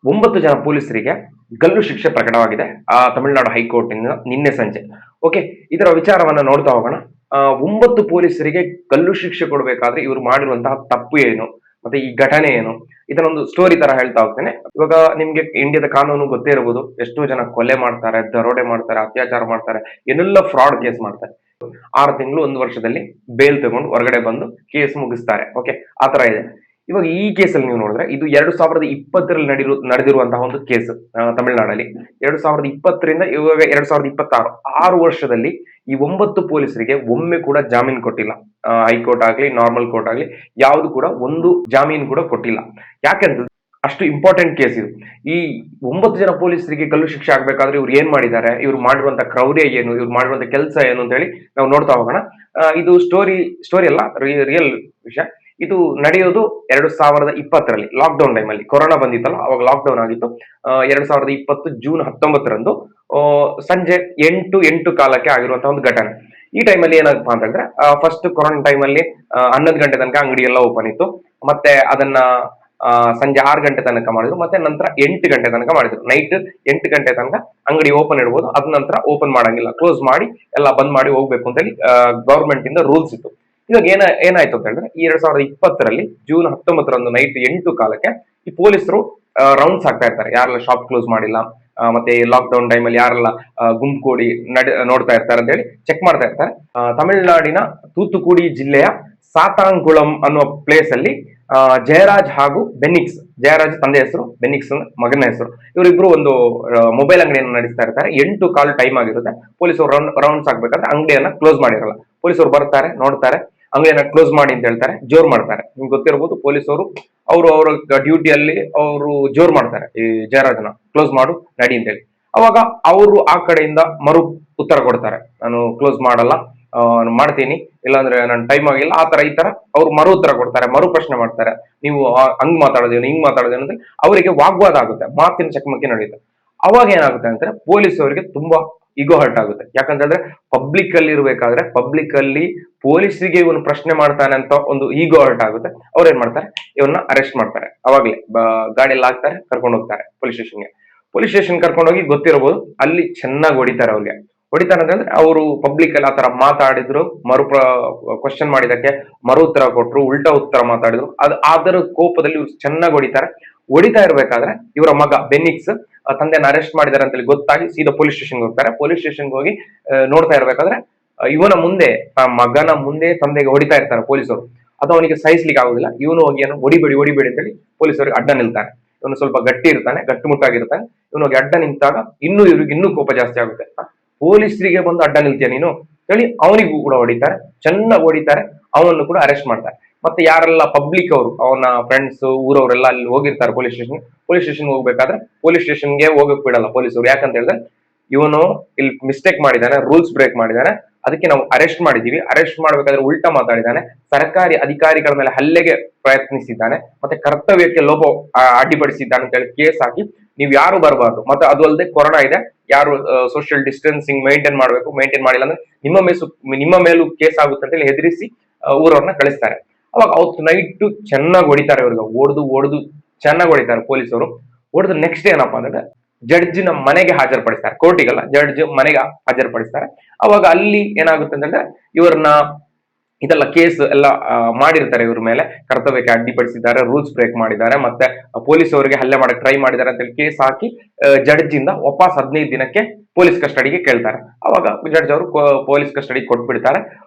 9 ಜನ ಪೊಲೀಸರಿಗೆ ಗಲ್ಲು ಶಿಕ್ಷೆ ಪ್ರಕಟವಾಗಿದೆ ತಮಿಳುನಾಡು ಹೈಕೋರ್ಟ್ ಇಂದ ನಿನ್ನೆ ಸಂಜೆ. ಓಕೆ, ಇದರ ವಿಚಾರವನ್ನ ನೋಡ್ತಾ ಹೋಗೋಣ. 9 ಪೊಲೀಸರಿಗೆ ಗಲ್ಲು ಶಿಕ್ಷೆ ಕೊಡಬೇಕಾದ್ರೆ ಇವರು ಮಾಡಿರುವಂತಹ ತಪ್ಪು ಏನು, ಮತ್ತೆ ಈ ಘಟನೆ ಏನು, ಇದನ್ನೊಂದು ಸ್ಟೋರಿ ತರ ಹೇಳ್ತಾ ಹೋಗ್ತೇನೆ. ಇವಾಗ ನಿಮ್ಗೆ ಇಂಡಿಯಾದ ಕಾನೂನು ಗೊತ್ತೇ ಇರಬಹುದು. ಎಷ್ಟೋ ಜನ ಕೊಲೆ ಮಾಡ್ತಾರೆ, ದರೋಡೆ ಮಾಡ್ತಾರೆ, ಅತ್ಯಾಚಾರ ಮಾಡ್ತಾರೆ, ಏನೆಲ್ಲ ಫ್ರಾಡ್ ಕೇಸ್ ಮಾಡ್ತಾರೆ. 6 ತಿಂಗಳು 1 ವರ್ಷದಲ್ಲಿ ಬೇಲ್ ತಗೊಂಡು ಹೊರಗಡೆ ಬಂದು ಕೇಸ್ ಮುಗಿಸ್ತಾರೆ. ಓಕೆ, ಆತರ ಇದೆ. ಇವಾಗ ಈ ಕೇಸಲ್ಲಿ ನೀವು ನೋಡಿದ್ರೆ ಇದು 2020ರಲ್ಲಿ ನಡೆದಿರುವಂತಹ ಒಂದು ಕೇಸ್ ತಮಿಳುನಾಡಲ್ಲಿ. 2020ರಿಂದ ಇವಾಗ 2026 6 ವರ್ಷದಲ್ಲಿ ಈ 9 ಪೊಲೀಸರಿಗೆ ಒಮ್ಮೆ ಕೂಡ ಜಾಮೀನು ಕೊಟ್ಟಿಲ್ಲ. ಹೈಕೋರ್ಟ್ ಆಗ್ಲಿ, ನಾರ್ಮಲ್ ಕೋರ್ಟ್ ಆಗ್ಲಿ, ಯಾವ್ದು ಕೂಡ ಒಂದು ಜಾಮೀನು ಕೂಡ ಕೊಟ್ಟಿಲ್ಲ. ಯಾಕಂತ ಅಷ್ಟು ಇಂಪಾರ್ಟೆಂಟ್ ಕೇಸ್ ಇದು. ಈ 9 ಜನ ಪೊಲೀಸರಿಗೆ ಗಲ್ಲು ಶಿಕ್ಷೆ ಆಗ್ಬೇಕಾದ್ರೆ ಇವ್ರು ಏನ್ ಮಾಡಿದ್ದಾರೆ, ಇವ್ರು ಮಾಡಿರುವಂತ ಕ್ರೌರ್ಯ ಏನು, ಇವ್ರು ಮಾಡಿರುವಂತ ಕೆಲಸ ಏನು ಅಂತ ಹೇಳಿ ನಾವು ನೋಡ್ತಾ ಹೋಗೋಣ. ಇದು ಸ್ಟೋರಿ ಅಲ್ಲ, ರಿಯಲ್ ವಿಷಯ. ಇದು ನಡೆಯೋದು 2020ರಲ್ಲಿ ಲಾಕ್ಡೌನ್ ಟೈಮಲ್ಲಿ. ಕೊರೋನಾ ಬಂದಿತ್ತಲ್ಲ, ಅವಾಗ ಲಾಕ್ಡೌನ್ ಆಗಿತ್ತು. 2020 ಜೂನ್ 19ರಂದು ಸಂಜೆ 8 ಕಾಲಕ್ಕೆ ಆಗಿರುವಂತಹ ಒಂದು ಘಟನೆ. ಈ ಟೈಮಲ್ಲಿ ಏನಾಗಪ್ಪ ಅಂತಂದ್ರೆ, ಫಸ್ಟ್ ಕೊರೋನಾ ಟೈಮಲ್ಲಿ 11 ಗಂಟೆ ತನಕ ಅಂಗಡಿ ಎಲ್ಲ ಓಪನ್ ಇತ್ತು. ಮತ್ತೆ ಅದನ್ನ ಸಂಜೆ 6 ಗಂಟೆ ತನಕ ಮಾಡಿದ್ರು. ಮತ್ತೆ ನಂತರ 8 ಗಂಟೆ ತನಕ ಮಾಡಿದ್ರು. ನೈಟ್ 8 ಗಂಟೆ ತನಕ ಅಂಗಡಿ ಓಪನ್ ಇಡ್ಬೋದು, ಅದ ನಂತರ ಓಪನ್ ಮಾಡಂಗಿಲ್ಲ, ಕ್ಲೋಸ್ ಮಾಡಿ ಎಲ್ಲ ಬಂದ್ ಮಾಡಿ ಹೋಗ್ಬೇಕು ಅಂತ ಹೇಳಿ ಗವರ್ಮೆಂಟ್ ಇಂದ ರೂಲ್ಸ್ ಇತ್ತು. ಇವಾಗ ಏನಾಯ್ತು ಅಂತ ಹೇಳಿದ್ರೆ, ಈ 2020ರಲ್ಲಿ ಜೂನ್ 19ರಂದು ನೈಟ್ 8 ಕಾಲಕ್ಕೆ ಈ ಪೊಲೀಸರು ರೌಂಡ್ಸ್ ಆಗ್ತಾ ಇರ್ತಾರೆ. ಯಾರೆಲ್ಲ ಶಾಪ್ ಕ್ಲೋಸ್ ಮಾಡಿಲ್ಲ, ಮತ್ತೆ ಲಾಕ್ ಡೌನ್ ಟೈಮಲ್ಲಿ ಯಾರೆಲ್ಲ ಗುಂಪು ಕೂಡಿ ನೋಡ್ತಾ ಇರ್ತಾರೆ ಅಂತ ಹೇಳಿ ಚೆಕ್ ಮಾಡ್ತಾ ಇರ್ತಾರೆ. ತಮಿಳುನಾಡಿನ ತೂತುಕುಡಿ ಜಿಲ್ಲೆಯ ಸಾತಾಂಗುಳಂ ಅನ್ನುವ ಪ್ಲೇಸ್ ಅಲ್ಲಿ ಜಯರಾಜ್ ಹಾಗೂ ಬೆನ್ನಿಕ್ಸ್, ಜಯರಾಜ್ ತಂದೆ ಹೆಸರು, ಬೆನ್ನಿಕ್ಸ್ ಮಗನ ಹೆಸರು, ಇವರಿಬ್ರು ಒಂದು ಮೊಬೈಲ್ ಅಂಗಡಿಯನ್ನು ನಡೆಸ್ತಾ ಇರ್ತಾರೆ. 8 ಕಾಲ್ ಟೈಮ್ ಆಗಿರುತ್ತೆ. ಪೊಲೀಸರು ರೌಂಡ್ಸ್ ಆಗ್ಬೇಕಾದ್ರೆ ಅಂಗಡಿಯನ್ನ ಕ್ಲೋಸ್ ಮಾಡಿರಲ್ಲ. ಪೊಲೀಸರು ಬರ್ತಾರೆ, ನೋಡ್ತಾರೆ, ಅಂಗಡಿಯನ್ನ ಕ್ಲೋಸ್ ಮಾಡಿ ಅಂತ ಹೇಳ್ತಾರೆ, ಜೋರ್ ಮಾಡ್ತಾರೆ. ನಿಮ್ಗೆ ಗೊತ್ತಿರಬಹುದು, ಪೊಲೀಸರು ಅವರ ಡ್ಯೂಟಿಯಲ್ಲಿ ಅವರು ಜೋರ್ ಮಾಡ್ತಾರೆ, ಈ ಜಯರಾಜನ ಕ್ಲೋಸ್ ಮಾಡು ನಡಿ ಅಂತ ಹೇಳಿ. ಅವಾಗ ಅವರು ಆ ಕಡೆಯಿಂದ ಮರು ಉತ್ತರ ಕೊಡ್ತಾರೆ, ನಾನು ಕ್ಲೋಸ್ ಮಾಡಲ್ಲ, ಮಾಡ್ತೀನಿ, ಇಲ್ಲಾಂದ್ರೆ ನನ್ನ ಟೈಮ್ ಆಗಿಲ್ಲ, ಆ ತರ ಈ ತರ ಅವ್ರು ಮರು ಉತ್ತರ ಕೊಡ್ತಾರೆ, ಮರು ಪ್ರಶ್ನೆ ಮಾಡ್ತಾರೆ. ನೀವು ಹಂಗ್ ಮಾತಾಡೋದೇನು, ಹಿಂಗ್ ಮಾತಾಡೋದೇನು ಅಂದ್ರೆ ಅವರಿಗೆ ವಾಗ್ವಾದ ಆಗುತ್ತೆ, ಮಾತಿನ ಚಕಮಕಿ ನಡೆಯುತ್ತೆ. ಅವಾಗ ಏನಾಗುತ್ತೆ ಅಂದ್ರೆ ಪೊಲೀಸರಿಗೆ ತುಂಬಾ ಇಗೋ ಹರ್ಟ್ ಆಗುತ್ತೆ. ಯಾಕಂತಂದ್ರೆ ಪಬ್ಲಿಕ್ ಅಲ್ಲಿ ಇರ್ಬೇಕಾದ್ರೆ, ಪಬ್ಲಿಕ್ ಅಲ್ಲಿ ಪೊಲೀಸರಿಗೆ ಇವನು ಪ್ರಶ್ನೆ ಮಾಡ್ತಾನೆ ಅಂತ ಒಂದು ಈಗೋ ಹರ್ಟ್ ಆಗುತ್ತೆ. ಅವ್ರು ಏನ್ ಮಾಡ್ತಾರೆ, ಇವನ್ನ ಅರೆಸ್ಟ್ ಮಾಡ್ತಾರೆ. ಅವಾಗ್ಲೇ ಗಾಡಿಯಲ್ಲಿ ಹಾಕ್ತಾರೆ, ಕರ್ಕೊಂಡು ಹೋಗ್ತಾರೆ ಪೊಲೀಸ್ ಸ್ಟೇಷನ್ಗೆ. ಪೊಲೀಸ್ ಸ್ಟೇಷನ್ ಕರ್ಕೊಂಡೋಗಿ ಗೊತ್ತಿರಬಹುದು, ಅಲ್ಲಿ ಚೆನ್ನಾಗಿ ಹೊಡಿತಾರೆ. ಅವ್ರಿಗೆ ಹೊಡಿತಾರೆ ಅಂತಂದ್ರೆ ಅವರು ಪಬ್ಲಿಕ್ ಅಲ್ಲಿ ಆತರ ಮಾತಾಡಿದ್ರು, ಕ್ವಶನ್ ಮಾಡಿದಕ್ಕೆ ಮರು ಉತ್ತರ ಕೊಟ್ರು, ಉಲ್ಟಾ ಉತ್ತರ ಮಾತಾಡಿದ್ರು. ಅದರ ಕೋಪದಲ್ಲಿ ಇವ್ರು ಚೆನ್ನಾಗಿ ಹೊಡಿತಾ ಇರ್ಬೇಕಾದ್ರೆ ಇವರ ಮಗ ಬೆನ್ನಿಕ್ಸ್ ತಂದೆನ ಅರೆಸ್ಟ್ ಮಾಡಿದ್ದಾರೆ ಅಂತ ಹೇಳಿ ಗೊತ್ತಾಗಿ ಸೀದಾ ಪೊಲೀಸ್ ಸ್ಟೇಷನ್ಗೆ ಹೋಗ್ತಾರೆ. ಪೊಲೀಸ್ ಸ್ಟೇಷನ್ಗೆ ಹೋಗಿ ನೋಡ್ತಾ ಇರ್ಬೇಕಾದ್ರೆ ಇವನ ಮುಂದೆ, ಮಗನ ಮುಂದೆ ತಂದೆಗೆ ಹೊಡಿತಾ ಇರ್ತಾರೆ ಪೊಲೀಸರು. ಅದು ಅವನಿಗೆ ಸಹಿಸ್ಲಿಕ್ಕೆ ಆಗುದಿಲ್ಲ. ಇವನು ಹೋಗಿ ಏನು ಹೊಡಿಬೇಡಿ ಅಂತ ಹೇಳಿ ಪೊಲೀಸರಿಗೆ ಅಡ್ಡ ನಿಲ್ತಾನೆ. ಇವನು ಸ್ವಲ್ಪ ಗಟ್ಟಿ ಇರ್ತಾನೆ, ಗಟ್ಟುಮುಟ್ಟಾಗಿರ್ತಾನೆ. ಇವನು ಹೋಗಿ ಅಡ್ಡ ನಿಂತಾಗ ಇವ್ರಿಗೆ ಇನ್ನೂ ಕೋಪ ಜಾಸ್ತಿ ಆಗುತ್ತೆ. ಪೊಲೀಸರಿಗೆ ಬಂದು ಅಡ್ಡ ನಿಲ್ತೀಯ ನೀನು ಹೇಳಿ ಅವನಿಗೂ ಕೂಡ ಹೊಡಿತಾರೆ, ಚೆನ್ನಾಗಿ ಹೊಡಿತಾರೆ. ಅವನನ್ನು ಕೂಡ ಅರೆಸ್ಟ್ ಮಾಡ್ತಾರೆ. ಮತ್ತೆ ಯಾರೆಲ್ಲ ಪಬ್ಲಿಕ್ ಅವರು, ಅವನ ಫ್ರೆಂಡ್ಸ್, ಊರವರೆಲ್ಲ ಅಲ್ಲಿ ಹೋಗಿರ್ತಾರೆ ಪೊಲೀಸ್ ಸ್ಟೇಷನ್ ಹೋಗ್ಬೇಕಾದ್ರೆ ಪೊಲೀಸ್ ಸ್ಟೇಷನ್ಗೆ ಹೋಗಕ್ ಬಿಡಲ್ಲ ಪೊಲೀಸರು. ಯಾಕಂತ ಹೇಳಿದ್ರೆ ಇವನು ಇಲ್ಲಿ ಮಿಸ್ಟೇಕ್ ಮಾಡಿದ್ದಾನೆ, ರೂಲ್ಸ್ ಬ್ರೇಕ್ ಮಾಡಿದ್ದಾನೆ, ಅದಕ್ಕೆ ನಾವು ಅರೆಸ್ಟ್ ಮಾಡಿದೀವಿ. ಅರೆಸ್ಟ್ ಮಾಡ್ಬೇಕಾದ್ರೆ ಉಲ್ಟಾ ಮಾತಾಡಿದ್ದಾನೆ, ಸರ್ಕಾರಿ ಅಧಿಕಾರಿಗಳ ಮೇಲೆ ಹಲ್ಲೆಗೆ ಪ್ರಯತ್ನಿಸಿದ್ದಾನೆ, ಮತ್ತೆ ಕರ್ತವ್ಯಕ್ಕೆ ಲೋಪ ಅಡ್ಡಿಪಡಿಸಿದ್ದಾನೆ ಅಂತ ಹೇಳಿ ಕೇಸ್ ಹಾಕಿ ನೀವು ಯಾರು ಬರಬಾರ್ದು. ಮತ್ತೆ ಅದು ಅಲ್ಲದೆ ಕೊರೋನಾ ಇದೆ, ಯಾರು ಸೋಷಿಯಲ್ ಡಿಸ್ಟೆನ್ಸಿಂಗ್ ಮೇಂಟೈನ್ ಮಾಡಬೇಕು, ಮೇಂಟೈನ್ ಮಾಡಿಲ್ಲ ಅಂದ್ರೆ ನಿಮ್ಮ ಮೇಲೂ ಕೇಸ್ ಆಗುತ್ತೆ ಅಂತ ಹೇಳಿ ಹೆದರಿಸಿ ಊರವ್ರನ್ನ ಕಳಿಸ್ತಾರೆ. ಅವಾಗ ಅವತ್ತು ನೈಟ್ ಚೆನ್ನಾಗಿ ಹೊಡಿತಾರೆ. ಇವ್ರಿಗೆ ಹೊಡೆದು ಚೆನ್ನಾಗಿ ಹೊಡಿತಾರೆ ಪೊಲೀಸರು. ಹೊಡೆದು ನೆಕ್ಸ್ಟ್ ಏನಪ್ಪಾ ಅಂದ್ರೆ ಜಡ್ಜಿನ ಮನೆಗೆ ಹಾಜರುಪಡಿಸ್ತಾರೆ, ಕೋರ್ಟಿಗಲ್ಲ, ಜಡ್ಜ್ ಮನೆಗೆ ಹಾಜರುಪಡಿಸ್ತಾರೆ. ಅವಾಗ ಅಲ್ಲಿ ಏನಾಗುತ್ತೆ ಅಂತಂದ್ರೆ ಇವ್ರನ್ನ ಇದೆಲ್ಲ ಕೇಸ್ ಎಲ್ಲ ಮಾಡಿರ್ತಾರೆ, ಇವ್ರ ಮೇಲೆ ಕರ್ತವ್ಯಕ್ಕೆ ಅಡ್ಡಿಪಡಿಸಿದ್ದಾರೆ, ರೂಲ್ಸ್ ಬ್ರೇಕ್ ಮಾಡಿದ್ದಾರೆ, ಮತ್ತೆ ಪೊಲೀಸ್ ಅವರಿಗೆ ಹಲ್ಲೆ ಮಾಡಕ್ ಟ್ರೈ ಮಾಡಿದ್ದಾರೆ ಅಂತ ಹೇಳಿ ಕೇಸ್ ಹಾಕಿ ಜಡ್ಜ್ ಇಂದ ವಾಪಸ್ 15 ದಿನಕ್ಕೆ ಪೊಲೀಸ್ ಕಸ್ಟಡಿಗೆ ಕೇಳ್ತಾರೆ. ಅವಾಗ ಜಡ್ಜ್ ಅವರು ಪೊಲೀಸ್ ಕಸ್ಟಡಿ ಕೊಟ್ಬಿಡ್ತಾರೆ.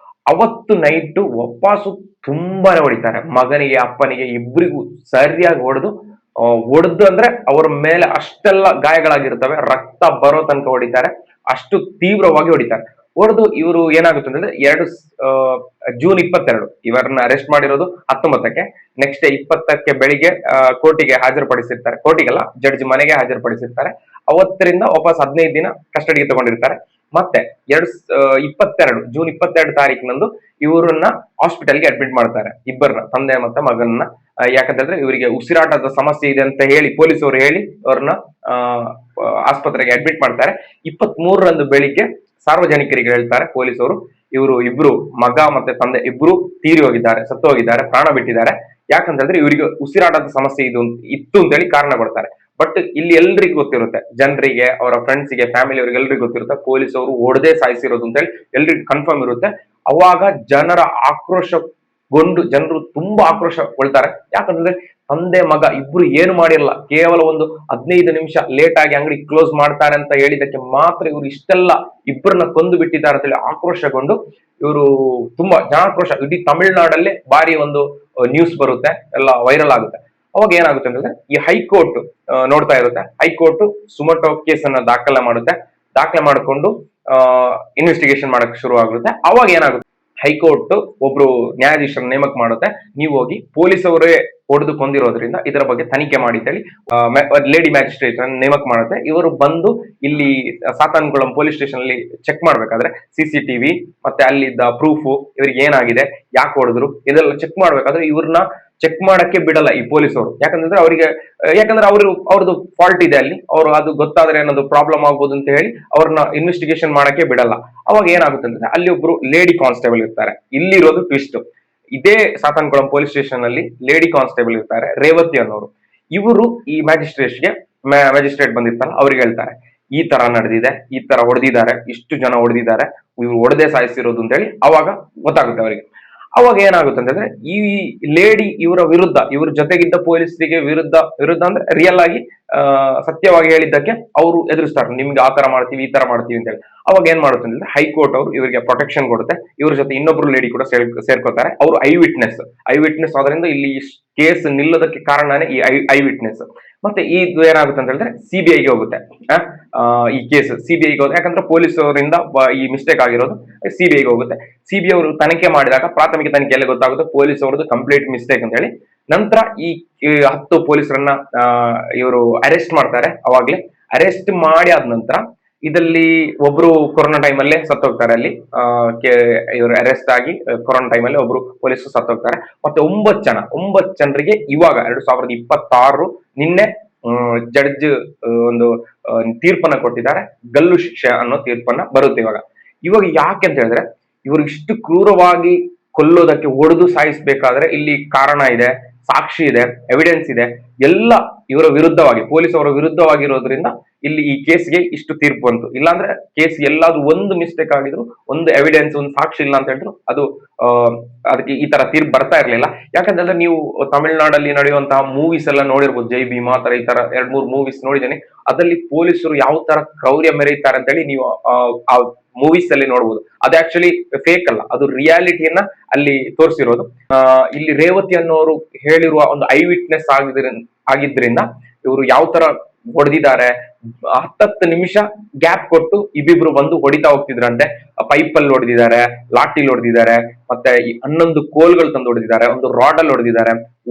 ಅವತ್ತು ನೈಟ್ ವಾಪಸ್ಸು ತುಂಬಾನೇ ಹೊಡಿತಾರೆ, ಮಗನಿಗೆ ಅಪ್ಪನಿಗೆ ಇಬ್ಬರಿಗೂ ಸರಿಯಾಗಿ ಹೊಡೆದು ಅಂದ್ರೆ ಅವ್ರ ಮೇಲೆ ಅಷ್ಟೆಲ್ಲ ಗಾಯಗಳಾಗಿರ್ತವೆ, ರಕ್ತ ಬರೋ ತನಕ ಹೊಡಿತಾರೆ, ಅಷ್ಟು ತೀವ್ರವಾಗಿ ಹೊಡಿತಾರೆ. ಹೊಡೆದು ಇವರು ಏನಾಗುತ್ತೆ ಅಂತಂದ್ರೆ ಜೂನ್ 22 ಇವರನ್ನ ಅರೆಸ್ಟ್ ಮಾಡಿರೋದು 19ಕ್ಕೆ, ನೆಕ್ಸ್ಟ್ 20ಕ್ಕೆ ಬೆಳಿಗ್ಗೆ ಕೋರ್ಟಿಗೆ ಹಾಜರುಪಡಿಸಿರ್ತಾರೆ. ಕೋರ್ಟಿಗೆಲ್ಲ, ಜಡ್ಜ್ ಮನೆಗೆ ಹಾಜರುಪಡಿಸಿರ್ತಾರೆ. ಅವತ್ತರಿಂದ ವಾಪಸ್ 15 ದಿನ ಕಸ್ಟಡಿಗೆ ತಗೊಂಡಿರ್ತಾರೆ. ಮತ್ತೆ ಜೂನ್ 22 ತಾರೀಕಿನಂದು ಇವ್ರನ್ನ ಹಾಸ್ಪಿಟಲ್ಗೆ ಅಡ್ಮಿಟ್ ಮಾಡ್ತಾರೆ, ಇಬ್ಬರನ್ನ, ತಂದೆ ಮತ್ತೆ ಮಗನನ್ನ. ಯಾಕಂತಂದ್ರೆ ಇವರಿಗೆ ಉಸಿರಾಟದ ಸಮಸ್ಯೆ ಇದೆ ಅಂತ ಹೇಳಿ ಪೊಲೀಸರು ಹೇಳಿ ಅವ್ರನ್ನ ಆಸ್ಪತ್ರೆಗೆ ಅಡ್ಮಿಟ್ ಮಾಡ್ತಾರೆ. 23ರಂದು ಬೆಳಿಗ್ಗೆ ಸಾರ್ವಜನಿಕರಿಗೆ ಹೇಳ್ತಾರೆ ಪೊಲೀಸರು, ಇವರು ಇಬ್ರು, ಮಗ ಮತ್ತೆ ತಂದೆ ಇಬ್ರು ಸತ್ತು ಹೋಗಿದ್ದಾರೆ, ಪ್ರಾಣ ಬಿಟ್ಟಿದ್ದಾರೆ. ಯಾಕಂತಂದ್ರೆ ಇವರಿಗೆ ಉಸಿರಾಟದ ಸಮಸ್ಯೆ ಇತ್ತು ಅಂತ ಹೇಳಿ ಕಾರಣ ಕೊಡ್ತಾರೆ. ಬಟ್ ಇಲ್ಲಿ ಎಲ್ರಿಗೂ ಗೊತ್ತಿರುತ್ತೆ, ಜನರಿಗೆ, ಅವರ ಫ್ರೆಂಡ್ಸ್ಗೆ, ಫ್ಯಾಮಿಲಿ ಅವ್ರಿಗೆ ಎಲ್ರಿಗೂ ಗೊತ್ತಿರುತ್ತೆ ಪೊಲೀಸ್ ಅವರು ಹೊಡೆದೇ ಸಾಯಿಸಿರೋದು ಅಂತ ಹೇಳಿ ಎಲ್ರಿಗೂ ಕನ್ಫರ್ಮ್ ಇರುತ್ತೆ. ಅವಾಗ ಜನರ ಆಕ್ರೋಶಗೊಂಡು ಜನರು ತುಂಬಾ ಆಕ್ರೋಶಗೊಳ್ತಾರೆ. ಯಾಕಂದ್ರೆ ತಂದೆ ಮಗ ಇಬ್ರು ಏನು ಮಾಡಿರಲ್ಲ, ಕೇವಲ ಒಂದು 15 ನಿಮಿಷ ಲೇಟ್ ಆಗಿ ಅಂಗಡಿ ಕ್ಲೋಸ್ ಮಾಡ್ತಾರೆ ಅಂತ ಹೇಳಿದಕ್ಕೆ ಮಾತ್ರ ಇವರು ಇಷ್ಟೆಲ್ಲ ಇಬ್ಬರನ್ನ ಕೊಂದು ಬಿಟ್ಟಿದ್ದಾರೆ ಅಂತ ಹೇಳಿ ಆಕ್ರೋಶಗೊಂಡು ಇವರು ತುಂಬಾ ಜನಾಕ್ರೋಶ, ಇಡೀ ತಮಿಳುನಾಡಲ್ಲೇ ಭಾರಿ ಒಂದು ನ್ಯೂಸ್ ಬರುತ್ತೆ, ಎಲ್ಲ ವೈರಲ್ ಆಗುತ್ತೆ. ಅವಾಗ ಏನಾಗುತ್ತೆ ಅಂತಂದ್ರೆ ಈ ಹೈಕೋರ್ಟ್ ನೋಡ್ತಾ ಇರುತ್ತೆ. ಹೈಕೋರ್ಟ್ ಸುಮಟೋ ಕೇಸನ್ನ ದಾಖಲೆ ಮಾಡಿಕೊಂಡು ಇನ್ವೆಸ್ಟಿಗೇಷನ್ ಮಾಡಕ್ ಶುರು ಆಗುತ್ತೆ. ಅವಾಗ ಏನಾಗುತ್ತೆ, ಹೈಕೋರ್ಟ್ ಒಬ್ರು ನ್ಯಾಯಾಧೀಶರನ್ನ ನೇಮಕ ಮಾಡುತ್ತೆ. ನೀವು ಹೋಗಿ ಪೊಲೀಸ್ ಅವರೇ ಹೊಡೆದು ಕೊಂದಿರೋದ್ರಿಂದ ಇದರ ಬಗ್ಗೆ ತನಿಖೆ ಮಾಡಿ ಹೇಳಿ ಲೇಡಿ ಮ್ಯಾಜಿಸ್ಟ್ರೇಟ್ ನೇಮಕ ಮಾಡುತ್ತೆ. ಇವರು ಬಂದು ಇಲ್ಲಿ ಸಾತಾನ್ಗುಳಂ ಪೊಲೀಸ್ ಸ್ಟೇಷನ್ ಅಲ್ಲಿ ಚೆಕ್ ಮಾಡ್ಬೇಕಾದ್ರೆ CCTV ಮತ್ತೆ ಅಲ್ಲಿದ್ದ ಪ್ರೂಫ್, ಇವ್ರಿಗೆ ಏನಾಗಿದೆ, ಯಾಕೆ ಹೊಡೆದ್ರು, ಇದೆಲ್ಲ ಚೆಕ್ ಮಾಡ್ಬೇಕಾದ್ರೆ ಇವ್ರನ್ನ ಚೆಕ್ ಮಾಡಕ್ಕೆ ಬಿಡಲ್ಲ ಈ ಪೊಲೀಸರು. ಯಾಕಂದ್ರೆ ಅವ್ರದ್ದು ಫಾಲ್ಟ್ ಇದೆ ಅಲ್ಲಿ, ಅವರು ಅದು ಗೊತ್ತಾದ್ರೆ ಏನಾದ್ರು ಪ್ರಾಬ್ಲಮ್ ಆಗ್ಬೋದು ಅಂತ ಹೇಳಿ ಅವ್ರನ್ನ ಇನ್ವೆಸ್ಟಿಗೇಷನ್ ಮಾಡಕ್ಕೆ ಬಿಡಲ್ಲ. ಅವಾಗ ಏನಾಗುತ್ತೆ ಅಂದ್ರೆ ಅಲ್ಲಿ ಒಬ್ರು ಲೇಡಿ ಕಾನ್ಸ್ಟೇಬಲ್ ಇರ್ತಾರೆ. ಇಲ್ಲಿರೋದು ಟ್ವಿಸ್ಟ್, ಇದೇ ಸಾತಾನ್ಗುಳಂ ಪೊಲೀಸ್ ಸ್ಟೇಷನ್ ಅಲ್ಲಿ ಲೇಡಿ ಕಾನ್ಸ್ಟೇಬಲ್ ಇರ್ತಾರೆ, ರೇವತಿ ಅನ್ನೋರು. ಇವರು ಈ ಮ್ಯಾಜಿಸ್ಟ್ರೇಟ್ ಬಂದಿರ್ತಾರ, ಅವ್ರಿಗೆ ಹೇಳ್ತಾರೆ ಈ ತರ ನಡೆದಿದೆ, ಈ ತರ ಹೊಡೆದಿದ್ದಾರೆ, ಇಷ್ಟು ಜನ ಹೊಡೆದಿದ್ದಾರೆ, ಇವ್ರು ಹೊಡೆದೇ ಸಾಯಿಸಿರೋದು ಅಂತ ಹೇಳಿ ಅವಾಗ ಗೊತ್ತಾಗುತ್ತೆ ಅವರಿಗೆ. ಅವಾಗ ಏನಾಗುತ್ತೆ ಅಂತಂದ್ರೆ ಈ ಲೇಡಿ ಇವರ ವಿರುದ್ಧ, ಇವ್ರ ಜೊತೆಗಿದ್ದ ಪೊಲೀಸರಿಗೆ ವಿರುದ್ಧ ಅಂದ್ರೆ ರಿಯಲ್ ಆಗಿ ಸತ್ಯವಾಗಿ ಹೇಳಿದ್ದಕ್ಕೆ ಅವರು ಎದುರಿಸ್ತಾರೆ, ನಿಮ್ಗೆ ಆ ತರ ಮಾಡ್ತೀವಿ, ಈ ತರ ಮಾಡ್ತೀವಿ ಅಂತ ಹೇಳಿ. ಅವಾಗ ಏನ್ ಮಾಡುತ್ತೆ ಅಂದ್ರೆ ಹೈಕೋರ್ಟ್ ಅವರು ಇವರಿಗೆ ಪ್ರೊಟೆಕ್ಷನ್ ಕೊಡುತ್ತೆ. ಇವ್ರ ಜೊತೆ ಇನ್ನೊಬ್ರು ಲೇಡಿ ಕೂಡ ಸೇರ್ಕೋತಾರೆ. ಅವರು ಐ ವಿಟ್ನೆಸ್ ಆದ್ರಿಂದ ಇಲ್ಲಿ ಕೇಸ್ ನಿಲ್ಲೋದಕ್ಕೆ ಕಾರಣನೇ ಈ ಐ ವಿಟ್ನೆಸ್. ಮತ್ತೆ ಇದು ಏನಾಗುತ್ತೆ ಅಂತ ಹೇಳಿದ್ರೆ CBIಗೆ ಹೋಗುತ್ತೆ. ಈ ಕೇಸ್ CBIಗೆ ಹೋಗುತ್ತೆ, ಯಾಕಂದ್ರೆ ಪೊಲೀಸ್ ಅವರಿಂದ ಈ ಮಿಸ್ಟೇಕ್ ಆಗಿರೋದು CBIಗೆ ಹೋಗುತ್ತೆ. CBI ಅವರು ತನಿಖೆ ಮಾಡಿದಾಗ ಪ್ರಾಥಮಿಕ ತನಿಖೆಯಲ್ಲಿ ಗೊತ್ತಾಗುತ್ತೆ ಪೊಲೀಸ್ ಅವರದ್ದು ಕಂಪ್ಲೀಟ್ ಮಿಸ್ಟೇಕ್ ಅಂತ ಹೇಳಿ. ನಂತರ ಈ 10 ಪೊಲೀಸರನ್ನ ಇವರು ಅರೆಸ್ಟ್ ಮಾಡ್ತಾರೆ. ಅವಾಗ್ಲೇ ಅರೆಸ್ಟ್ ಮಾಡಿ ಆದ ನಂತರ ಇದರಲ್ಲಿ ಒಬ್ರು ಕೊರೋನಾ ಟೈಮಲ್ಲೇ ಸತ್ತೋಗ್ತಾರೆ. ಅಲ್ಲಿ ಇವರು ಅರೆಸ್ಟ್ ಆಗಿ ಕೊರೋನಾ ಟೈಮಲ್ಲಿ ಒಬ್ರು ಪೊಲೀಸರು ಸತ್ತೋಗ್ತಾರೆ. ಮತ್ತೆ 9 ಜನರಿಗೆ ಇವಾಗ 2026 ನಿನ್ನೆ ಜಡ್ಜ್ ಒಂದು ತೀರ್ಪನ್ನ ಕೊಟ್ಟಿದ್ದಾರೆ. ಗಲ್ಲು ಶಿಕ್ಷೆ ಅನ್ನೋ ತೀರ್ಪನ್ನ ಬರುತ್ತೆ ಇವಾಗ ಯಾಕೆ ಅಂತ ಹೇಳಿದ್ರೆ ಇವರು ಇಷ್ಟು ಕ್ರೂರವಾಗಿ ಕೊಲ್ಲೋದಕ್ಕೆ, ಹೊಡೆದು ಸಾಯಿಸ್ಬೇಕಾದ್ರೆ ಇಲ್ಲಿ ಕಾರಣ ಇದೆ, ಸಾಕ್ಷಿ ಇದೆ, ಎವಿಡೆನ್ಸ್ ಇದೆ, ಎಲ್ಲ ಇವರ ವಿರುದ್ಧವಾಗಿ, ಪೊಲೀಸ್ ಅವರ ವಿರುದ್ಧವಾಗಿರೋದ್ರಿಂದ ಇಲ್ಲಿ ಈ ಕೇಸ್ಗೆ ಇಷ್ಟು ತೀರ್ಪು ಬಂತು. ಇಲ್ಲಾಂದ್ರೆ ಕೇಸ್ ಎಲ್ಲಾದ್ರೂ ಒಂದು ಮಿಸ್ಟೇಕ್ ಆಗಿದ್ರು, ಒಂದು ಎವಿಡೆನ್ಸ್, ಒಂದು ಸಾಕ್ಷಿ ಇಲ್ಲ ಅಂತ ಹೇಳಿದ್ರು ಅದು ಅದಕ್ಕೆ ಈ ತರ ತೀರ್ಪು ಬರ್ತಾ ಇರ್ಲಿಲ್ಲ. ಯಾಕಂತಂದ್ರೆ ನೀವು ತಮಿಳುನಾಡಲ್ಲಿ ನಡೆಯುವಂತಹ ಮೂವೀಸ್ ಎಲ್ಲ ನೋಡಿರ್ಬೋದು, ಜೈ ಭೀಮಾ ತರ ಈ ತರ 2-3 ಮೂವೀಸ್ ನೋಡಿದ್ದೇನೆ. ಅದರಲ್ಲಿ ಪೊಲೀಸರು ಯಾವ ತರ ಕ್ರೌರ್ಯ ಮೆರೆಯುತ್ತಾರೆ ಅಂತ ಹೇಳಿ ನೀವು ಆ ಮೂವೀಸ್ ಅಲ್ಲಿ ನೋಡ್ಬೋದು. ಅದು ಆಕ್ಚುಲಿ ಫೇಕ್ ಅಲ್ಲ, ಅದು ರಿಯಾಲಿಟಿಯನ್ನ ಅಲ್ಲಿ ತೋರಿಸಿರೋದು. ಇಲ್ಲಿ ರೇವತಿ ಅನ್ನೋರು ಹೇಳಿರುವ ಒಂದು ಐ ವಿಟ್ನೆಸ್ ಆಗಿದ್ರಿಂದ ಇವರು ಯಾವ ತರ ಹೊಡೆದಿದ್ದಾರೆ, 10 ನಿಮಿಷ ಗ್ಯಾಪ್ ಕೊಟ್ಟು ಇಬ್ಬಿಬ್ರು ಬಂದು ಹೊಡಿತಾ ಹೋಗ್ತಿದ್ರಂತೆ. ಪೈಪಲ್ಲಿ ಹೊಡೆದಿದ್ದಾರೆ, ಲಾಟಿಲ್ ಹೊಡೆದಿದ್ದಾರೆ, ಮತ್ತೆ 11 ಕೋಲ್ಗಳು ತಂದು ಹೊಡೆದಿದ್ದಾರೆ, ಒಂದು ರಾಡ್ ಅಲ್ಲಿ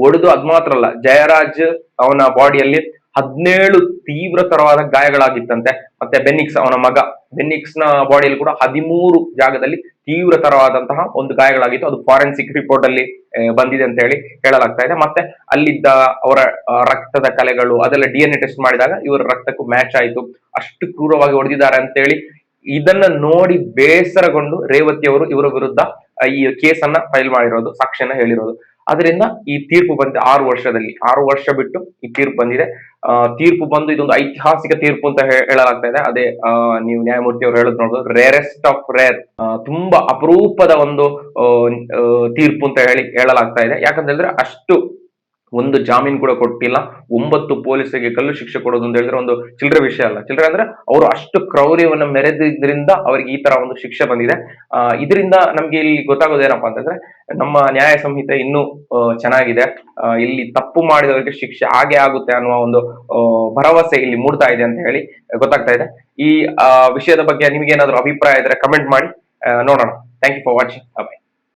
ಹೊಡೆದು ಅದ್ ಮಾತ್ರ ಅಲ್ಲ, ಜಯರಾಜ್ ಅವನ ಬಾಡಿಯಲ್ಲಿ 17 ತೀವ್ರತರವಾದ ಗಾಯಗಳಾಗಿತ್ತಂತೆ. ಮತ್ತೆ ಅವನ ಮಗ ಬೆನ್ನಿಕ್ಸ್ ನ ಬಾಡಿಯಲ್ಲಿ ಕೂಡ 13 ಜಾಗದಲ್ಲಿ ತೀವ್ರತರವಾದಂತಹ ಒಂದು ಗಾಯಗಳಾಗಿತ್ತು. ಅದು ಫಾರೆನ್ಸಿಕ್ ರಿಪೋರ್ಟ್ ಅಲ್ಲಿ ಬಂದಿದೆ ಅಂತ ಹೇಳಿ ಹೇಳಲಾಗ್ತಾ ಇದೆ. ಮತ್ತೆ ಅಲ್ಲಿದ್ದ ಅವರ ರಕ್ತದ ಕಲೆಗಳು ಅದೆಲ್ಲ DNA ಟೆಸ್ಟ್ ಮಾಡಿದಾಗ ಇವರ ರಕ್ತಕ್ಕೂ ಮ್ಯಾಚ್ ಆಯ್ತು. ಅಷ್ಟು ಕ್ರೂರವಾಗಿ ಹೊಡೆದಿದ್ದಾರೆ ಅಂತ ಹೇಳಿ ಇದನ್ನ ನೋಡಿ ಬೇಸರಗೊಂಡು ರೇವತಿ ಅವರು ಇವರ ವಿರುದ್ಧ ಈ ಕೇಸನ್ನ ಫೈಲ್ ಮಾಡಿರೋದು, ಸಾಕ್ಷಿಯನ್ನ ಹೇಳಿರೋದು. ಅದರಿಂದ ಈ ತೀರ್ಪು ಬಂದಿದೆ 6 ವರ್ಷ ಬಿಟ್ಟು ಈ ತೀರ್ಪು ಬಂದಿದೆ. ತೀರ್ಪು ಬಂದು ಇದೊಂದು ಐತಿಹಾಸಿಕ ತೀರ್ಪು ಅಂತ ಹೇಳಲಾಗ್ತಾ ಇದೆ. ಅದೇ ನೀವು ನ್ಯಾಯಮೂರ್ತಿ ಅವರು ಹೇಳೋದು ನೋಡಬಹುದು, ರೇರೆಸ್ಟ್ ಆಫ್ ರೇರ್, ತುಂಬಾ ಅಪರೂಪದ ಒಂದು ತೀರ್ಪು ಅಂತ ಹೇಳಲಾಗ್ತಾ ಇದೆ. ಯಾಕಂತ ಹೇಳಿದ್ರೆ ಅಷ್ಟು ಒಂದು ಜಾಮೀನು ಕೂಡ ಕೊಟ್ಟಿಲ್ಲ. 9 ಪೊಲೀಸರಿಗೆ ಗಲ್ಲು ಶಿಕ್ಷೆ ಕೊಡೋದು ಅಂತ ಹೇಳಿದ್ರೆ ಒಂದು ಚಿಲ್ಲರೆ ವಿಷಯ ಅಲ್ಲ. ಚಿಲ್ಲರೆ ಅಂದ್ರೆ ಅವರು ಅಷ್ಟು ಕ್ರೌರ್ಯವನ್ನು ಮೆರೆದಿದ್ರಿಂದ ಅವರಿಗೆ ಈ ತರ ಒಂದು ಶಿಕ್ಷೆ ಬಂದಿದೆ. ಇದರಿಂದ ನಮ್ಗೆ ಇಲ್ಲಿ ಗೊತ್ತಾಗೋದೇನಪ್ಪಾ ಅಂತಂದ್ರೆ ನಮ್ಮ ನ್ಯಾಯ ಸಂಹಿತೆ ಇನ್ನೂ ಚೆನ್ನಾಗಿದೆ. ಇಲ್ಲಿ ತಪ್ಪು ಮಾಡಿದವರಿಗೆ ಶಿಕ್ಷೆ ಹಾಗೆ ಆಗುತ್ತೆ ಅನ್ನುವ ಒಂದು ಭರವಸೆ ಇಲ್ಲಿ ಮೂಡ್ತಾ ಇದೆ ಅಂತ ಹೇಳಿ ಗೊತ್ತಾಗ್ತಾ ಇದೆ. ಈ ವಿಷಯದ ಬಗ್ಗೆ ನಿಮ್ಗೆ ಏನಾದ್ರು ಅಭಿಪ್ರಾಯ ಇದ್ರೆ ಕಮೆಂಟ್ ಮಾಡಿ ನೋಡೋಣ. Thank you for watching. Bye.